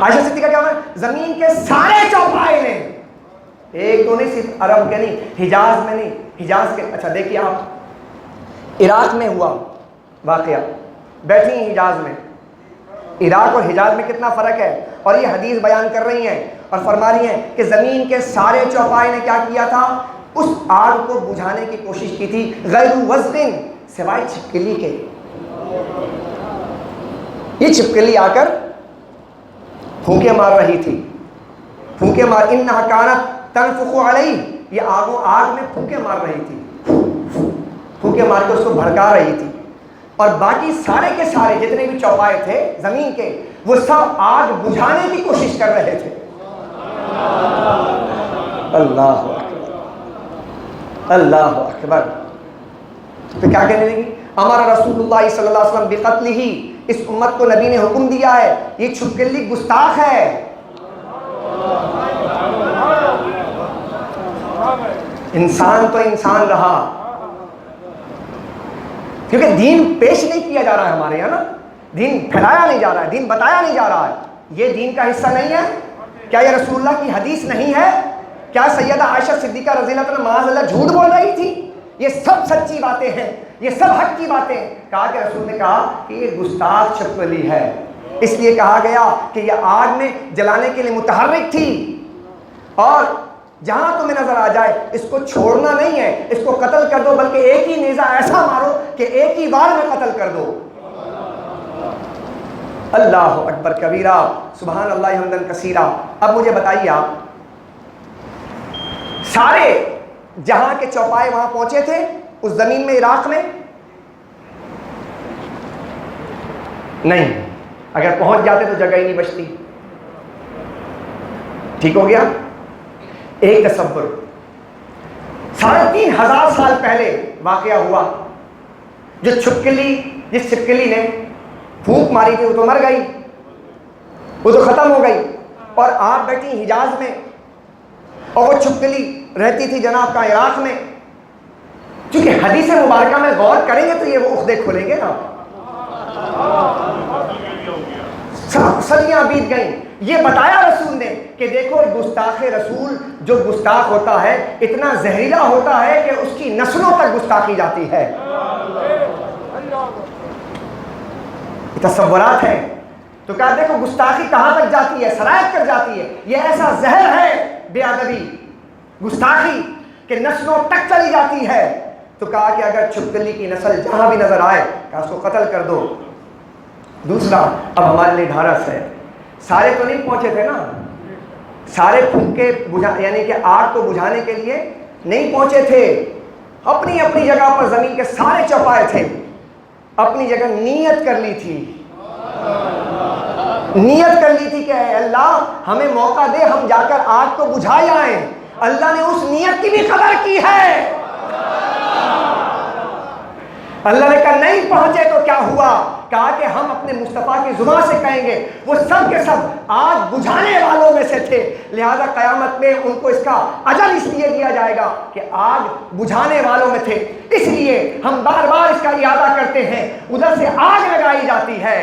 عائشہ صدیقہ کیا ہے؟ زمین کے سارے چوپائے نے، ایک تو نہیں، صرف عرب کے نہیں، حجاز میں نہیں، حجاز کے، اچھا دیکھیے آپ، عراق میں ہوا واقعہ، بیٹھی ہیں حجاز میں، عراق اور حجاز میں کتنا فرق ہے، اور یہ حدیث بیان کر رہی ہیں اور فرما رہی ہیں کہ زمین کے سارے چوپائے نے کیا کیا تھا، اس آگ کو بجھانے کی کوشش کی تھی، غیر وزن، سوائے چھپکلی کے۔ یہ چھپکلی آ کر پھونکے مار رہی تھی، پھونکے مار، انہا کانت تنفخ علیہ، یہ آگ میں پھونکے مار رہی تھی، پھونکے مار کے اس کو بھڑکا رہی تھی، اور باقی سارے کے سارے جتنے بھی چوپائے تھے زمین کے، وہ سب آگ بجھانے کی کوشش کر رہے تھے۔ اللہ اکبر، اللہ اکبر۔ تو کیا کہنے لگی؟ امر رسول اللہ صلی اللہ علیہ وسلم بقتلہ، اس امت کو نبی نے حکم دیا ہے، یہ چھپکلی گستاخ ہے۔ انسان تو انسان رہا، کیونکہ دین پیش نہیں کیا جا رہا ہے ہمارے یہاں نا، دین پھیلایا نہیں جا رہا ہے، دین بتایا نہیں جا رہا ہے، یہ دین کا حصہ نہیں ہے۔ کیا یہ رسول اللہ کی حدیث نہیں ہے؟ کیا سیدہ عائشہ صدیقہ رضی اللہ عنہا معاذ اللہ جھوٹ بول رہی تھی؟ یہ سب سچی باتیں ہیں، یہ سب حق کی باتیں۔ کہا کہ رسول نے کہا کہ یہ گستاخ چھپکلی ہے، اس لیے کہا گیا کہ یہ آگ میں جلانے کے لیے متحرک تھی، اور جہاں تمہیں نظر آ جائے اس کو چھوڑنا نہیں ہے، اس کو قتل کر دو، بلکہ ایک ہی نیزہ ایسا مارو کہ ایک ہی بار میں قتل کر دو۔ اللہ اکبر کبیرہ، سبحان اللہ حمدن کثیرہ۔ اب مجھے بتائیے آپ، سارے جہاں کے چوپائے وہاں پہنچے تھے اس زمین میں، عراق میں؟ نہیں، اگر پہنچ جاتے تو جگہ ہی نہیں بچتی۔ ٹھیک ہو گیا؟ ایک تصور، 3500 سال پہلے واقعہ ہوا، جو چھپکلی، جس چھپکلی نے پھونک ماری تھی وہ تو مر گئی، وہ تو ختم ہو گئی، اور آپ بیٹھی حجاز میں، اور وہ چھپکلی رہتی تھی جناب کا عراق میں۔ چونکہ حدیث مبارکہ میں غور کریں گے تو یہ وہ عقدے کھولیں گے نا۔ صدیاں بیت گئیں، یہ بتایا رسول نے کہ دیکھو گستاخ رسول جو گستاخ ہوتا ہے اتنا زہریلا ہوتا ہے کہ اس کی نسلوں تک گستاخی جاتی ہے۔ تصورات ہیں، تو کہا دیکھو گستاخی کہاں تک جاتی ہے، سرایت کر جاتی ہے، یہ ایسا زہر ہے بے ادبی، گستاخی کہ نسلوں تک چلی جاتی ہے۔ تو کہا کہ اگر چھپکلی کی نسل جہاں بھی نظر آئے کہ اس کو قتل کر دو۔ دوسرا، اب ہمارے لیے ڈھارس ہے، سارے تو نہیں پہنچے تھے نا، سارے پھونکے یعنی کہ آگ کو بجھانے کے لیے نہیں پہنچے تھے، اپنی اپنی جگہ پر زمین کے سارے چوپائے تھے، اپنی جگہ نیت کر لی تھی، نیت کر لی تھی کہ اے اللہ ہمیں موقع دے، ہم جا کر آگ کو بجھا آئیں۔ اللہ نے اس نیت کی بھی قدر کی ہے۔ اللہ نے کہا نہیں پہنچے تو کیا ہوا، کہا کہ ہم اپنے مصطفیٰ کی زبان سے کہیں گے، وہ سب کے سب آگ بجھانے والوں میں سے تھے، لہذا قیامت میں ان کو اس کا اجر اس لیے دیا جائے گا کہ آگ بجھانے والوں میں تھے۔ اس لیے ہم بار بار اس کا اعادہ کرتے ہیں، ادھر سے آگ لگائی جاتی ہے،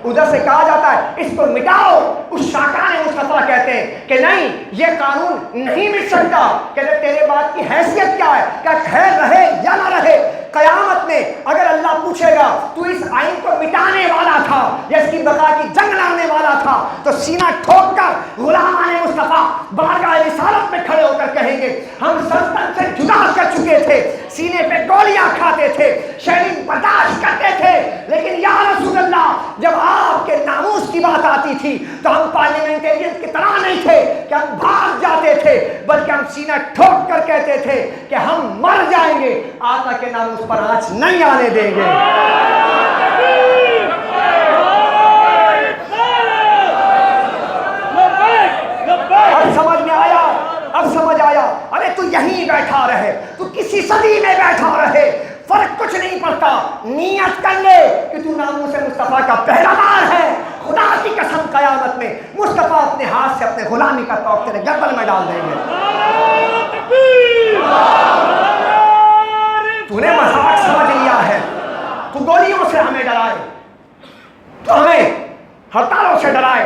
ادھر سے کہا جاتا ہے اس کو مٹاؤ، اس شاکان مصطفیٰ کہتے ہیں کہ نہیں یہ قانون نہیں مٹ سکتا، کہتے تیرے بات کی حیثیت کیا ہے، کیا خیر رہے یا نہ رہے، قیامت میں اگر اللہ پوچھے گا تو اس آئین کو مٹانے والا تھا یا اس کی بقا کی جنگ لڑنے والا تھا، تو سینہ ٹھوک کر غلامان مصطفیٰ بارگاہ رسالت میں کھڑے ہو کر کہیں گے ہم سلطنت سے جدا کر چکے تھے، سینے پہ گولیاں کھاتے تھے، شیرنگ برداشت کرتے تھے، لیکن یا رسول اللہ جب آپ کے ناموس کی بات آتی تھی تو ہم پارلیمنٹیرین کی طرح نہیں تھے کہ ہم بھاگ جاتے تھے، بلکہ ہم سینہ ٹھوک کر کہتے تھے کہ ہم مر جائیں گے، آقا کے ناموس پر آنچ نہیں آنے دیں گے۔ اب سمجھ میں آیا، اب سمجھ آیا، ارے تو یہیں بیٹھا رہے، تو کسی صدی میں بیٹھا رہے، فرق کچھ نہیں پڑتا، نیت کر لے کہ تو ناموس مصطفیٰ کا پہلا دار ہے، خدا کی قسم قیامت میں مصطفیٰ اپنے ہاتھ سے اپنے غلامی کا توق تیرے گردن میں ڈال دیں گے۔ تو نے مذاق سمجھ لیا ہے، تو گولیوں سے ہمیں ڈرائے، تو ہمیں ہڑتالوں سے ڈرائے،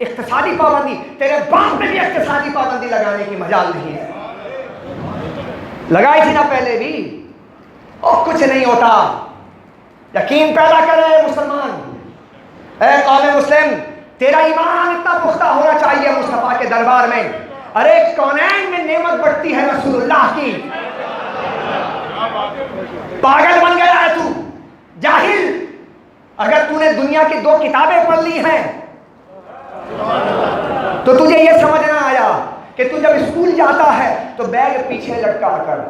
اقتصادی پابندی, تیرے باپ پہ بھی اقتصادی پابندی لگانے کی مجال نہیں ہے. لگائی تھی نا پہلے بھی, اور کچھ نہیں ہوتا. یقین پیدا کرے مسلمان. اے قوم مسلم, تیرا ایمان اتنا پختہ ہونا چاہیے مصطفیٰ کے دربار میں. ارے کونین میں نعمت بڑھتی ہے رسول اللہ کی. پاگل بن گیا ہے تو, جاہل. اگر تو نے دنیا کی 2 کتابیں پڑھ لی ہیں تو تجھے یہ سمجھ نہ آیا کہ تو جب اسکول جاتا ہے تو بیگ پیچھے لٹکا کر,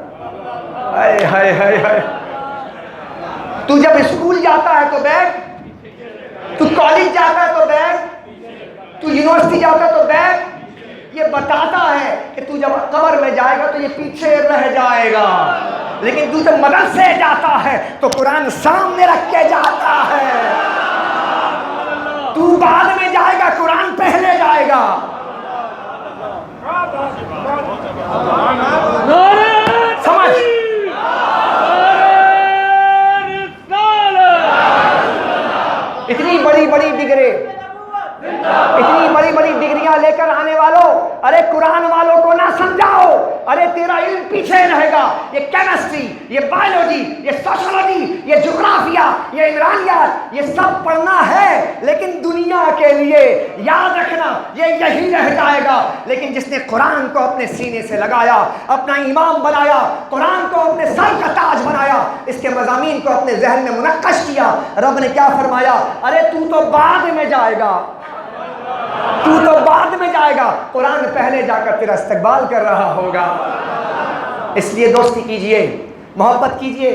ہائے ہائے ہائے ہائے, تو جب اسکول جاتا ہے تو بیگ, تو کالج جاتا ہے تو بیگ, تو یونیورسٹی جاتا ہے تو بیگ, یہ بتاتا ہے کہ تو جب قبر میں جائے گا تو یہ پیچھے رہ جائے گا. لیکن تو جب مدرسے جاتا ہے تو قرآن سامنے رکھ کے جاتا ہے. تو بعد میں جائے گا, قرآن پہلے جائے گا. سمجھ, اتنی بڑی بڑی ڈگری, اتنی بڑی بڑی ڈگریاں لے کر آنے والوں, ارے قرآن والوں کو نہ سمجھاؤ. ارے تیرا علم پیچھے رہے گا. یہ کیمسٹری, یہ بایولوجی, یہ سوشولوجی, یہ جغرافیہ, یہ عمرانیات, یہ سب پڑھنا ہے لیکن دنیا کے لیے. یاد رکھنا یہ یہی رہ جائے گا. لیکن جس نے قرآن کو اپنے سینے سے لگایا, اپنا امام بنایا, قرآن کو اپنے سر کا تاج بنایا, اس کے مضامین کو اپنے ذہن میں منقش کیا, رب نے کیا فرمایا؟ ارے تو بعد میں جائے گا, تو بعد میں جائے گا, قرآن پہلے جا کر تیرا استقبال کر رہا ہوگا. اس لیے دوستی کیجئے, محبت کیجئے,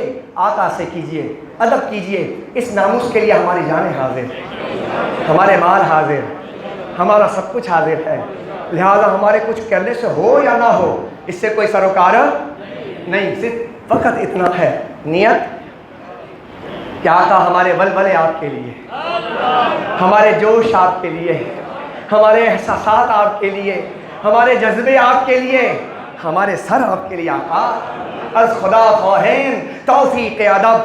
آقا سے کیجئے, ادب کیجئے. اس ناموس کے لیے ہماری جانیں حاضر, ہمارے مال حاضر, ہمارا سب کچھ حاضر ہے. لہذا ہمارے کچھ کرنے سے ہو یا نہ ہو, اس سے کوئی سروکار نہیں. صرف فقط اتنا ہے نیت کہ آقا ہمارے ولولے آپ کے لیے, ہمارے جوش آپ کے لیے, ہمارے احساسات آپ کے لیے, ہمارے جذبے آپ کے لیے, ہمارے سر آپ کے لیے. آقا از خدا خواہین توفیق ادب,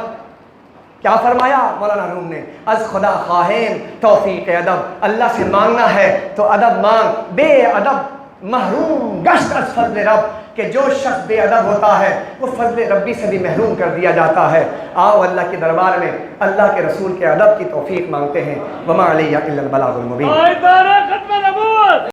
کیا فرمایا مولانا روم نے؟ از خدا خواہین توفیق ادب. اللہ سے مانگنا ہے تو ادب مانگ, بے ادب محروم گشت از فضل رب, کہ جو شخص بے ادب ہوتا ہے وہ فضل ربی سے بھی محروم کر دیا جاتا ہے. آؤ اللہ کے دربار میں اللہ کے رسول کے ادب کی توفیق مانگتے ہیں. وما علیہ الا البلاغ المبین.